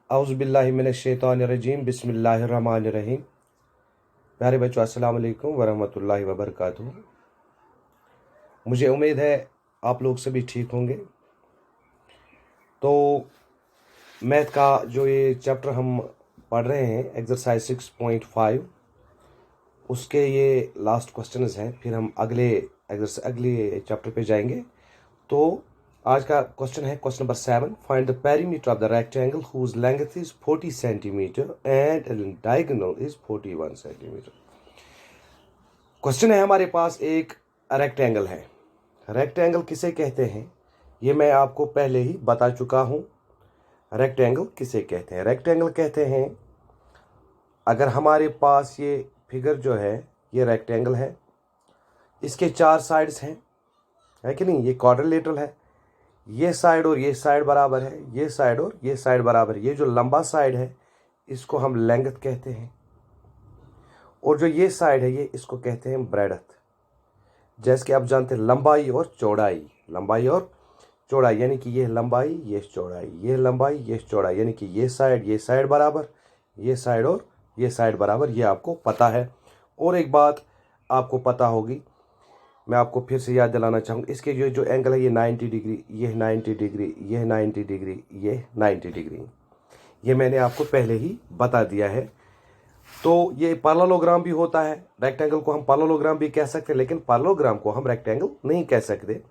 औज़ुबिल्लाहि मिनश्शैतानिर्रजीम बिस्मिल्लाहिर्रहमानिर्रहीम। प्यारे बच्चों, अस्सलाम वालेकुम वरहमतुल्लाहि वबरकातुहू। मुझे उम्मीद है आप लोग सभी ठीक होंगे। तो मैथ का जो ये चैप्टर हम पढ़ रहे हैं एक्सरसाइज 6.5, उसके ये लास्ट क्वेश्चंस हैं। फिर हम अगले चैप्टर पे जाएंगे। तो आज का क्वेश्चन है question number 7। Find the perimeter of the rectangle whose length is 40 centimetre and diagonal is 41 centimetre. Question है हमारे पास एक रेक्टेंगल है। रेक्टेंगल किसे कहते हैं ये मैं आपको पहले ही बता चुका हूं। रेक्टेंगल किसे कहते हैं? रेक्टेंगल कहते हैं अगर हमारे पास ये फिगर जो है ये रेक्टेंगल है, इसके 4 साइड्स हैं, है कि नहीं? ये क्वाड्रिलेटरल है। ये साइड और ये साइड बराबर है, ये साइड और ये साइड बराबर है। ये जो लंबा साइड है इसको हम लेंथ कहते हैं, और जो ये साइड है ये इसको कहते हैं ब्रेडथ। जैसे कि आप जानते हैं लंबाई और चौड़ाई, लंबाई और चौड़ाई, यानी कि ये लंबाई ये चौड़ाई, ये लंबाई ये चौड़ाई, यानी कि ये साइड बराबर, ये साइड और ये साइड बराबर। ये आपको पता है। और एक बात आपको पता होगी, मैं आपको फिर से याद दिलाना चाहूँगा, इसके जो एंगल है ये 90 डिग्री, ये 90 डिग्री, ये 90 डिग्री, ये 90 डिग्री, ये मैंने आपको पहले ही बता दिया है। तो ये पैरेललोग्राम भी होता है। रेक्टेंगल को हम पैरेललोग्राम भी कह सकते हैं, लेकिन पैरेललोग्राम को हम रेक्टेंगल नहीं कह सकते,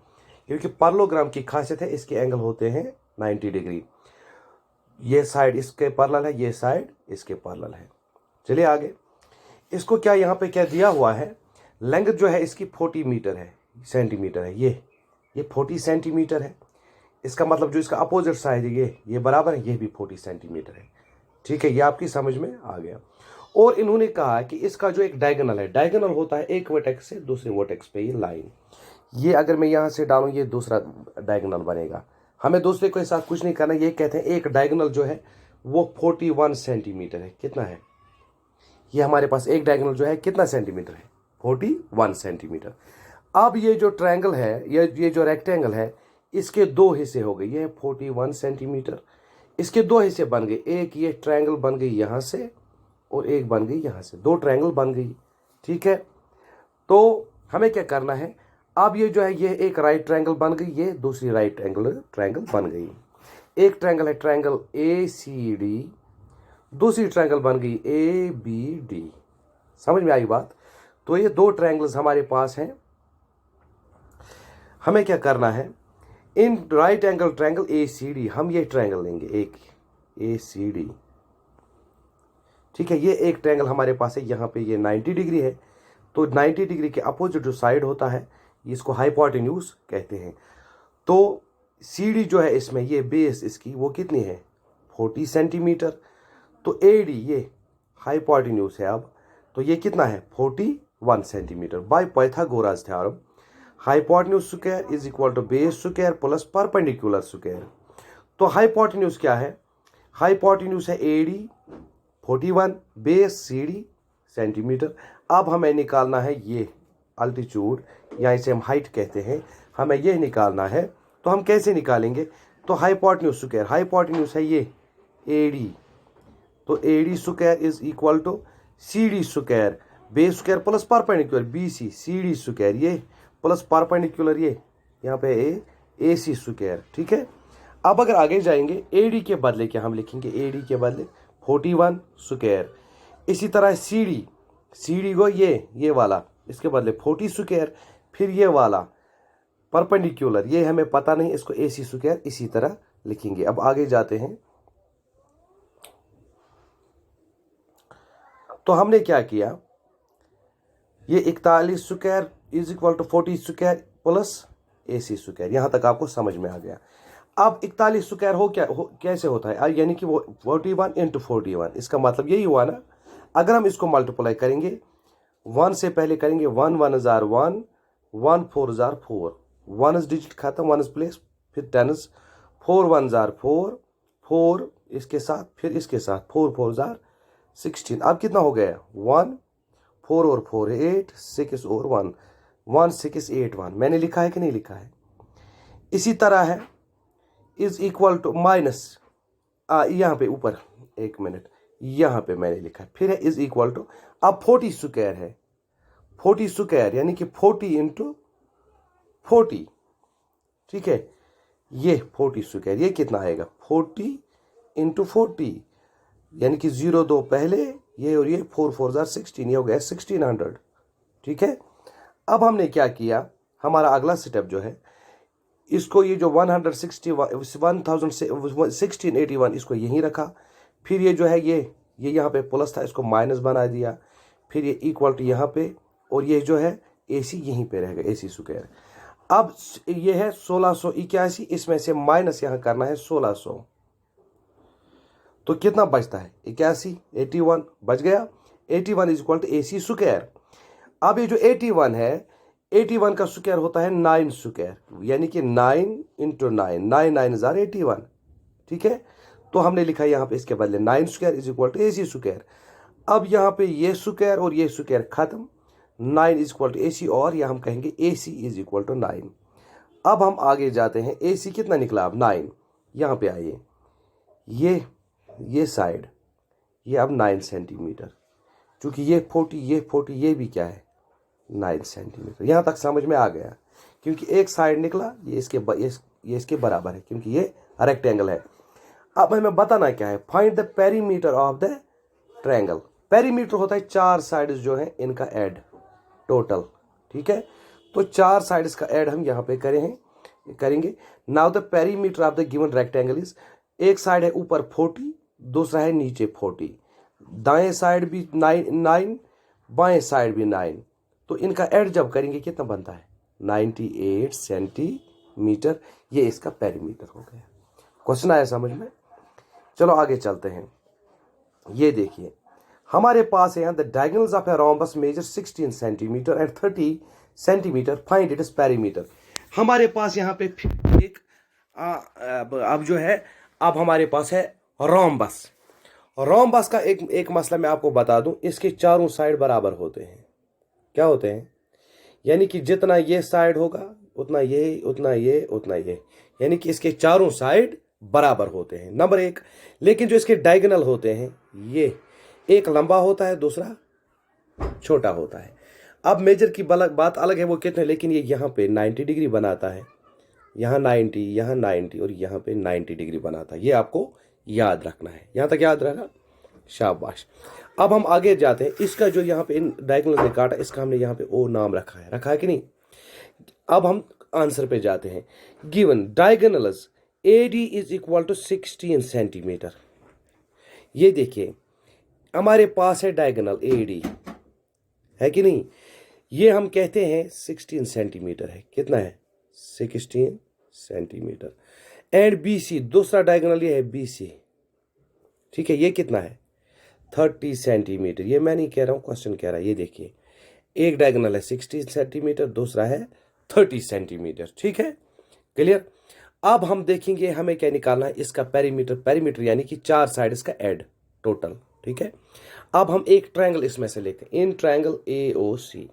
क्योंकि पैरेललोग्राम की खासियत है इसके एंगल होते हैं 90 डिग्री। ये साइड इसके पैरेलल है, ये साइड इसके पैरेलल है। चलिए आगे। इसको क्या यहाँ पे क्या दिया हुआ है? लेंथ जो है इसकी 40 मीटर है, सेंटीमीटर है। ये 40 सेंटीमीटर है। इसका मतलब जो इसका अपोजिट साइड है ये बराबर है, ये भी 40 सेंटीमीटर है। ठीक है, ये आपकी समझ में आ गया। और इन्होंने कहा कि इसका जो एक डायगोनल है, डायगोनल होता है एक वर्टेक्स से दूसरे वर्टेक्स पे ये लाइन, ये अगर मैं यहाँ से डालूँ ये दूसरा डायगोनल बनेगा। हमें दूसरे के साथ कुछ नहीं करना। ये कहते हैं एक डायगोनल जो है वो 41 सेंटीमीटर है। कितना है? ये हमारे पास एक डायगोनल जो है कितना सेंटीमीटर है? 41 सेंटीमीटर। अब ये जो ट्रायंगल है, ये जो रेक्टेंगल है, इसके 2 हिस्से हो गए। ये 41 सेंटीमीटर, इसके 2 हिस्से बन गए। एक ये ट्रायंगल बन गई यहाँ से और एक बन गई यहाँ से, 2 ट्रायंगल बन गई। ठीक है, तो हमें क्या करना है? अब ये जो है ये एक राइट ट्रायंगल बन गई, ये दूसरी राइट ट्रायंगल बन गई। एक ट्रायंगल है ट्रायंगल ACD, दूसरी ट्रायंगल बन गई ABD। समझ में आई बात? तो ये 2 ट्रायंगल्स हमारे पास हैं। हमें क्या करना है? In right angle triangle ACD हम ये ट्रायंगल लेंगे, एक ACD। ठीक है, ये एक ट्रायंगल हमारे पास है। यहाँ पे ये 90 डिग्री है, तो 90 डिग्री के अपोजिट जो साइड होता है इसको हाइपोटेन्यूज कहते हैं। तो CD जो है इसमें ये बेस इसकी वो कितनी है? 40 सेंटीमीटर। तो AD ये हाइपोटेन्यूज है। अब तो ये कितना है? 41 centimetre. By Pythagoras theorem hypotenuse square is equal to base square plus perpendicular square. तो हाइपोटेन्यूज क्या है? हाइपोटेन्यूज है AD 41, बेस CD सेंटीमीटर। अब हमें निकालना है ये अल्टीट्यूड, या इसे हम हाइट कहते हैं। हमें ये निकालना है, तो हम कैसे निकालेंगे? तो हाइपोटेन्यूज स्क्वायर, हाइपोटेन्यूज है ये AD, तो AD square is equal to CD square, base square plus perpendicular BC CD square, ये प्लस परपेंडिकुलर ये यहाँ पे AC स्क्वायर। ठीक है, अब अगर आगे जाएंगे AD के बदले क्या हम लिखेंगे? AD के बदले 41 स्क्वायर। इसी तरह CD को ये वाला इसके बदले 40 स्क्वायर, फिर ये वाला परपेंडिकुलर, ये हमें पता नहीं, इसको AC स्क्वायर इसी तरह लिखेंगे। अब आगे जाते हैं। तो हमने क्या किया? ये 41 square is equal to 40 square plus AC square. यहां तक आपको समझ में आ गया। अब 41 स्क्वायर कैसे होता है? यानी कि वो 41 इंटू 41, इसका मतलब यही हुआ ना। अगर हम इसको मल्टीप्लाई करेंगे, 1 से पहले करेंगे 1 1 जार 1, 1 4 जार 4, 1 डिजिट खत्म, 1 प्लेस, फिर 10, 4 1 जार 4, 4 इसके साथ, फिर इसके साथ 4 4 जार 16। अब कितना हो गया? 1 4 और 4 8, 6 और 1 1 6 8 1। मैंने लिखा है कि नहीं लिखा है? इसी तरह है इज इक्वल टू माइनस यहाँ पे ऊपर, एक मिनट, यहाँ पे मैंने लिखा है, फिर है इज इक्वल टू, अब 40 स्क्वायर है, 40 स्क्वायर यानी कि 40 इंटू 40, ठीक है, ये 40 स्क्वायर, ये कितना आएगा 40 इंटू 40, यानी कि 0 2 पहले, ये और ये 4 4 जार 16, ये हो गया 1600, ठीक है। अब हमने क्या किया, हमारा अगला स्टेप जो है, इसको ये जो 1681 इसको यहीं रखा, फिर ये जो है ये यहाँ पे प्लस था, इसको माइनस बना दिया, फिर ये इक्वल टू यहाँ पे, और ये जो है AC यहीं पे रहेगा, AC स्क्वायर। अब ये है 1681, इसमें से माइनस यहाँ करना है 1600, तो कितना बचता है 81, 81 बच गया, 81 is equal to AC square. अब ये जो 81 है, 81 का स्क्वायर होता है 9 स्क्वायर, यानी कि 9 इंटू 9, 9 9 जार 81, ठीक है। तो हमने लिखा यहाँ पे इसके बदले 9 square is equal to AC square. अब यहाँ पे ये स्क्वायर और ये स्क्वायर खत्म, 9 इज इक्वल टू AC, और यह हम कहेंगे AC इज इक्वल टू 9। अब हम आगे जाते हैं, AC कितना निकला, अब 9, यहाँ पे आइए, ये साइड, ये अब 9 सेंटीमीटर, चूंकि ये 40 ये भी क्या है 9 सेंटीमीटर। यहाँ तक समझ में आ गया, क्योंकि एक साइड निकला, ये इसके बराबर है, क्योंकि ये रेक्टेंगल है। अब हमें बताना क्या है, find the perimeter of the triangle. Perimeter होता है 4 साइड्स जो है इनका ऐड टोटल, ठीक है। तो 4 साइड्स का ऐड हम यहाँ पे करेंगे। Now the perimeter of the given rectangle is, एक साइड है ऊपर 40, दूसरा है नीचे 40, दाएं साइड भी 9, बाएं साइड भी 9, तो इनका ऐड जब करेंगे कितना बनता है 98 सेंटीमीटर। ये इसका पेरीमीटर हो गया। क्वेश्चन आया समझ में? चलो आगे चलते हैं। ये देखिए, हमारे पास है यहाँ the diagonals of a rhombus measure 16 centimetre and 30 centimetre, find it is perimeter. हमारे पास यहाँ पे एक अब जो है, अब हमारे पास है रोम्बस। रोम्बस का एक मसला मैं आपको बता दूं, इसके चारों साइड बराबर होते हैं। क्या होते हैं? यानी कि जितना ये साइड होगा उतना ये, उतना ये, उतना ये, यानी कि इसके चारों साइड बराबर होते हैं, नंबर 1। लेकिन जो इसके डायगोनल होते हैं, ये एक लंबा होता है, दूसरा छोटा होता है। अब मेजर की बात अलग है, वो कितने, लेकिन ये यहाँ पे 90 डिग्री बनाता है, यहाँ 90, यहाँ 90 और यहाँ पे 90 डिग्री बनाता है। ये आपको याद रखना है। यहाँ तक याद रखना, शाबाश। अब हम आगे जाते हैं। इसका जो यहाँ पे इन डायगोनल ने काटा, इसका हमने यहाँ पे ओ नाम रखा है कि नहीं। अब हम आंसर पे जाते हैं। Given diagonals AD is equal to 16 centimetre. ये देखिए, हमारे पास है डायगोनल AD, है कि नहीं। ये हम कहते हैं 16 सेंटीमीटर है। कितना है? 16 सेंटीमीटर। एंड BC, दूसरा डायगोनल ये है BC, ठीक है। ये कितना है? 30 सेंटीमीटर। ये मैं नहीं कह रहा हूं, क्वेश्चन कह रहा है। ये देखिए, एक डायगोनल है 16 सेंटीमीटर, दूसरा है 30 सेंटीमीटर, ठीक है, क्लियर। अब हम देखेंगे हमें क्या निकालना है, इसका पेरीमीटर यानी कि 4 साइड इसका ऐड टोटल, ठीक है। अब हम एक ट्रायंगल इसमें से लेते हैं, इन ट्रायंगल AOC,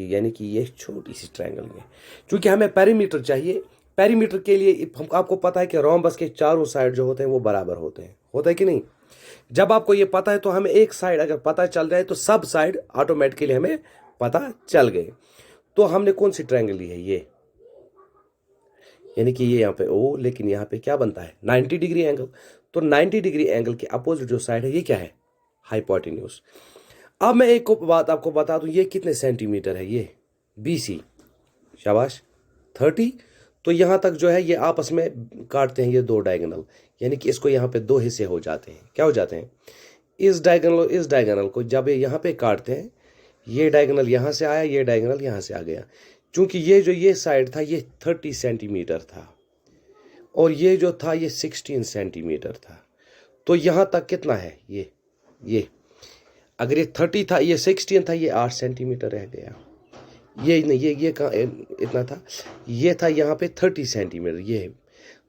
यानी कि ये छोटी सी ट्रायंगल में, क्योंकि हमें पेरीमीटर चाहिए। पेरीमीटर के लिए हम, आपको पता है कि रोम्बस के चारों साइड जो होते हैं वो बराबर होते हैं, होता है कि नहीं। जब आपको ये पता है तो हमें एक साइड अगर पता चल जाए तो सब साइड ऑटोमेटिकली हमें पता चल गए। तो हमने कौन सी ट्रायंगल ली है? ये, यानी कि ये यहाँ पे O, लेकिन यहाँ पे क्या बनता है 90 डिग्री एंगल। तो 90 डिग्री एंगल के अपोजिट जो साइड है ये क्या है? हाइपोटेन्यूज। अब मैं एक बात आपको बता दूं, ये कितने सेंटीमीटर है? ये BC, शाबाश, 30। तो यहाँ तक जो है ये आपस में काटते हैं ये दो डायगोनल, यानी कि इसको यहाँ पे दो हिस्से हो जाते हैं। क्या हो जाते हैं? इस डायगोनल को जब ये यहाँ पे काटते हैं, ये डायगोनल यहाँ से आया, ये डायगोनल यहाँ से आ गया। चूंकि ये साइड था ये 30 सेंटीमीटर था, और ये जो था ये 16 सेंटीमीटर था। तो यहाँ तक कितना है? ये अगर ये 30 था, ये 16 था, ये 8 सेंटीमीटर रह गया। ये नहीं, ये कहाँ इतना था? ये था यहाँ पे 30 सेंटीमीटर, ये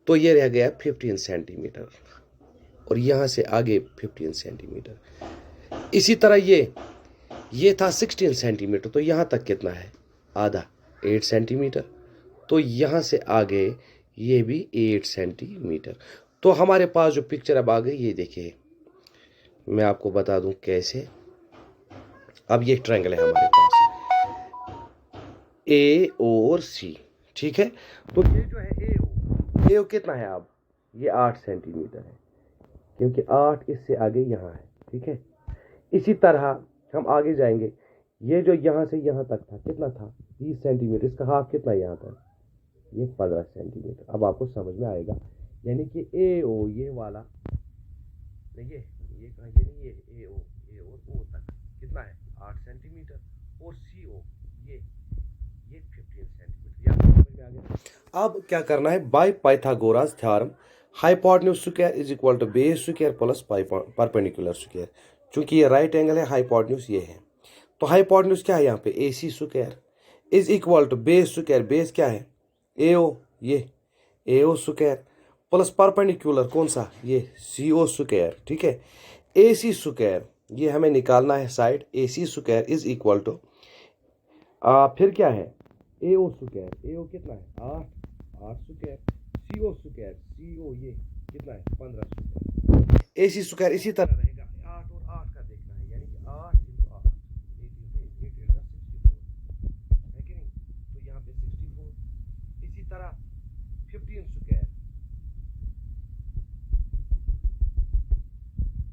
तो ये रह गया 15 सेंटीमीटर, और यहाँ से आगे 15 सेंटीमीटर। इसी तरह ये था 16 सेंटीमीटर, तो यहाँ तक कितना है? आधा, 8 सेंटीमीटर। तो यहाँ से आगे ये भी 8 सेंटीमीटर। तो हमारे पास जो पिक्चर अब आ गई, ये देखिए, मैं आपको बता दूं कैसे। अब ये ट्रायंगल है हमारे पास, ए और सी, ठीक है। तो ये जो है ए ओ कितना है, अब ये 8 सेंटीमीटर है, क्योंकि 8 इससे आगे यहाँ है, ठीक है। इसी तरह हम आगे जाएंगे, ये जो यहाँ से यहाँ तक था कितना था, 30 सेंटीमीटर, इसका हाफ कितना यहाँ तक, ये 15 सेंटीमीटर। अब आपको समझ में आएगा, यानी कि ए ओ ये वाला, ये कहा, ये नहीं, ये ए और ओ तक कितना है, 8 सेंटीमीटर, और सी ओ ये 15 सेंटीमीटर। यहाँ समझ में आ गया। अब क्या करना है, by Pythagoras theorem hypotenuse square is equal to base square plus perpendicular square. चूंकि ये राइट एंगल है, हाइपोटेन्यूज ये है, तो हाइपोटेन्यूज क्या है यहाँ पे, A C square is equal to base square, base क्या है ए ओ, ये A O square plus perpendicular कौन सा, ये सी ओ स्क्वायर, ठीक है। ए सी स्क्वायर ये हमें निकालना है side, A C square is equal to फिर क्या है, ए ओ स्क्वायर, ए ओ कितना है 8 स्क्वायर, सी ओ स्क्वायर, सी ओ ये कितना है 15 स्क्वायर, ए सी स्क्वायर इसी तरह रहेगा, 8 और 8 का देखना है, यानी कि 8 इंटू 8, 8 64 है कि नहीं, तो यहाँ पे 64। इसी तरह 15 स्क्वायर,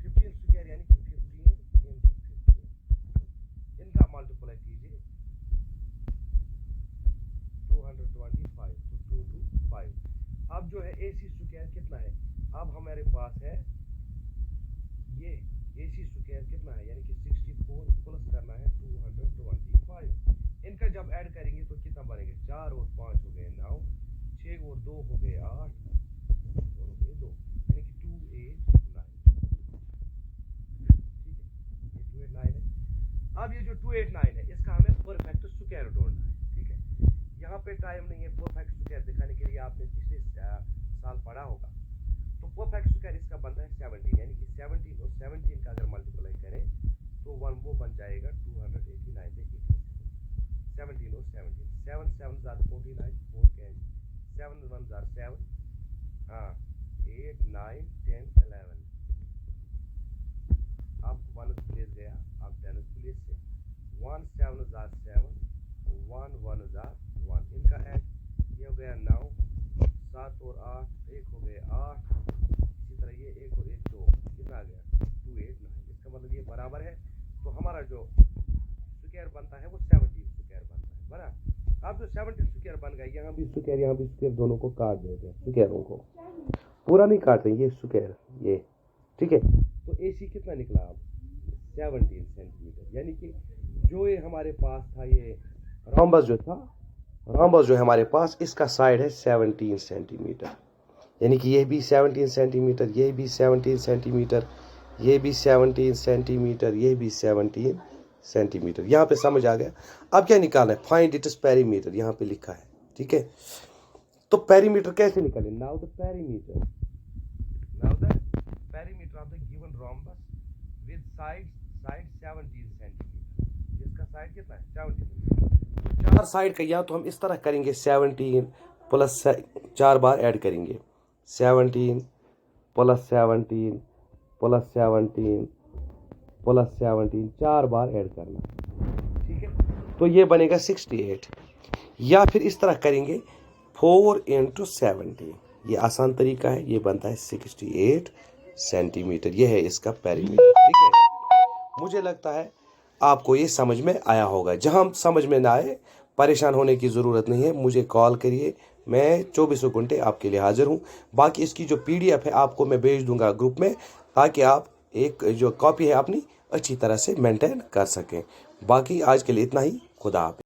15 स्क्वायर यानी कि 15 इंटू 15, इनका मल्टीप्लाई कीजिए 225, तो 2 to 5। अब जो है ए सी स्क्वायर कितना है, अब हमारे पास है ये ए सी स्क्वायर कितना है, यानी कि 64 प्लस करना है 225। इनका जब ऐड करेंगे तो कितना बनेगा, 4 और 5 हो गए 9, 6 और 2 हो गए 8 और हो गए 2, यानी कि 289, ठीक है, ये 289 है। अब ये जो 289 है, इसका हमें परफेक्ट स्क्वायर ढूंढना है, ठीक है। यहाँ पे टाइम नहीं है परफेक्ट स्क्वायर दिखाने के लिए, आपने पिछले साल पढ़ा होगा। तो परफेक्ट स्क्वायर इसका बनता है 17, यानी कि 17 और 17 का अगर मल्टीप्लाई करें तो वो बन जाएगा 289 से 17 और 17, 7 7 जार 49, 4 कैन 7 1 जार 7, हाँ 8 9 10 11। अब 1 प्लेस गया, अब 10 प्लेस से 1 7 जार 7, 1 1 जार 1, इनका ऐड ये हो गया 9, 7 और 8 1 हो गए 8, इसी तरह ये 1 और 1 2, कितना आ गया 289। इसका मतलब ये बराबर है, तो हमारा जो स्क्वायर बनता है वो 17 स्क्वायर बनता है, बराबर। अब जो 17 स्क्वायर बन गया, यहाँ भी स्क्वायर यहाँ भी स्क्वायर, दोनों को काट देते हैं, स्क्वायरों को पूरा नहीं काटते, ये स्क्वायर ये, ठीक है। तो ए सी कितना निकला अब 17 सेंटीमीटर, यानी कि जो ये हमारे पास था, ये रोम्बस जो था, रोम्बस जो है हमारे पास, इसका साइड है 17 सेंटीमीटर, यानी कि ये भी 17 सेंटीमीटर, ये भी 17 सेंटीमीटर, ये भी 17 सेंटीमीटर, ये भी 17 सेंटीमीटर। यहाँ पे समझ आ गया। अब क्या निकालना है, फाइंड इट्स पेरीमीटर, यहाँ पे लिखा है, ठीक है। तो पेरीमीटर कैसे निकालें, now the perimeter of the given rhombus with side 17 centimetre, इसका साइड कितना है 17 सेंटीमीटर। 4 साइड का, या तो हम इस तरह करेंगे 17 प्लस 4 बार ऐड करेंगे, 17 प्लस 17 प्लस 17 प्लस 17, 4 बार ऐड करना, ठीक है। तो ये बनेगा 68, या फिर इस तरह करेंगे 4 इंटू 17, ये आसान तरीका है, ये बनता है 68 सेंटीमीटर, ये है इसका पेरीमीटर, ठीक है। मुझे लगता है आपको ये समझ में आया होगा। जहां समझ में ना आए, परेशान होने की ज़रूरत नहीं है, मुझे कॉल करिए, मैं 24 घंटे आपके लिए हाजिर हूँ। बाकी इसकी जो PDF है आपको मैं भेज दूंगा ग्रुप में, ताकि आप एक जो कॉपी है अपनी अच्छी तरह से मेंटेन कर सकें। बाकी आज के लिए इतना ही, खुदा हाफिज़।